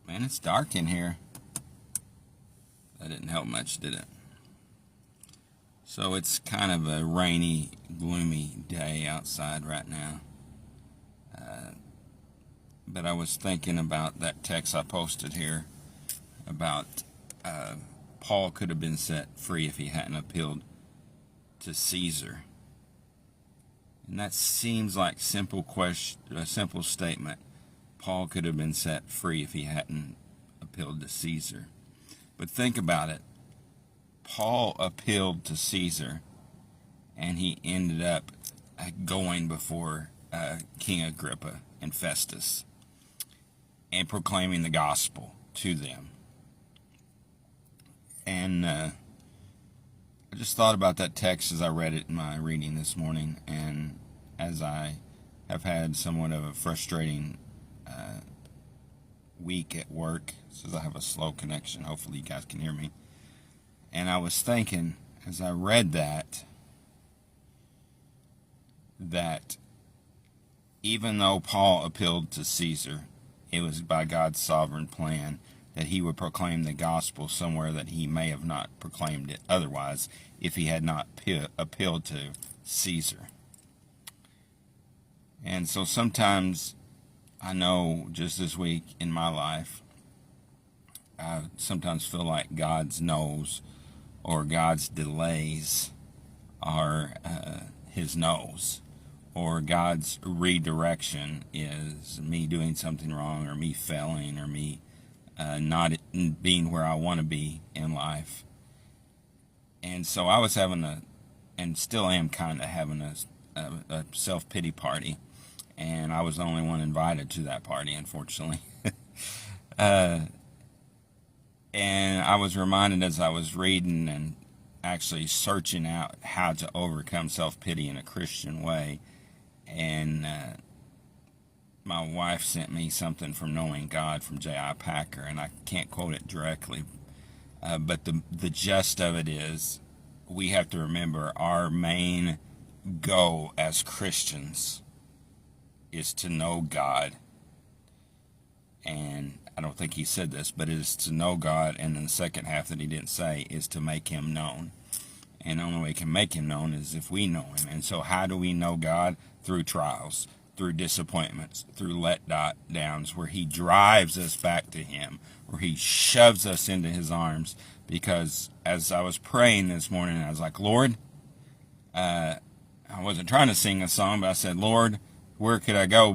Man, it's dark in here. That didn't help much, did it? So it's kind of a rainy, gloomy day outside right now. But I was thinking about that text I posted here about Paul could have been set free if he hadn't appealed to Caesar. And that seems like a simple statement. Paul could have been set free if he hadn't appealed to Caesar. But think about it. Paul appealed to Caesar, and he ended up going before King Agrippa and Festus and proclaiming the gospel to them. And I just thought about that text as I read it in my reading this morning, and as I have had somewhat of a frustrating week at work, since I have a slow connection. Hopefully you guys can hear me. And I was thinking, as I read that even though Paul appealed to Caesar, it was by God's sovereign plan that he would proclaim the gospel somewhere that he may have not proclaimed it otherwise if he had not appealed to Caesar. And so sometimes, I know just this week in my life, I sometimes feel like God's no's or God's delays are his no's, or God's redirection is me doing something wrong, or me failing, or me not being where I want to be in life. And so I was having and still am kind of having a self-pity party, and I was the only one invited to that party, unfortunately. And I was reminded as I was reading and actually searching out how to overcome self-pity in a Christian way, and my wife sent me something from Knowing God from J.I. Packer, and I can't quote it directly, but the gist of it is we have to remember our main goal as Christians is to know God. And I don't think he said this, but it is to know God, and then the second half that he didn't say is to make him known. And the only way we can make him known is if we know him. And so how do we know God? Through trials, through disappointments, through letdowns, where he drives us back to him, where he shoves us into his arms. Because as I was praying this morning, I was like, Lord, I wasn't trying to sing a song, but I said, Lord, where could I go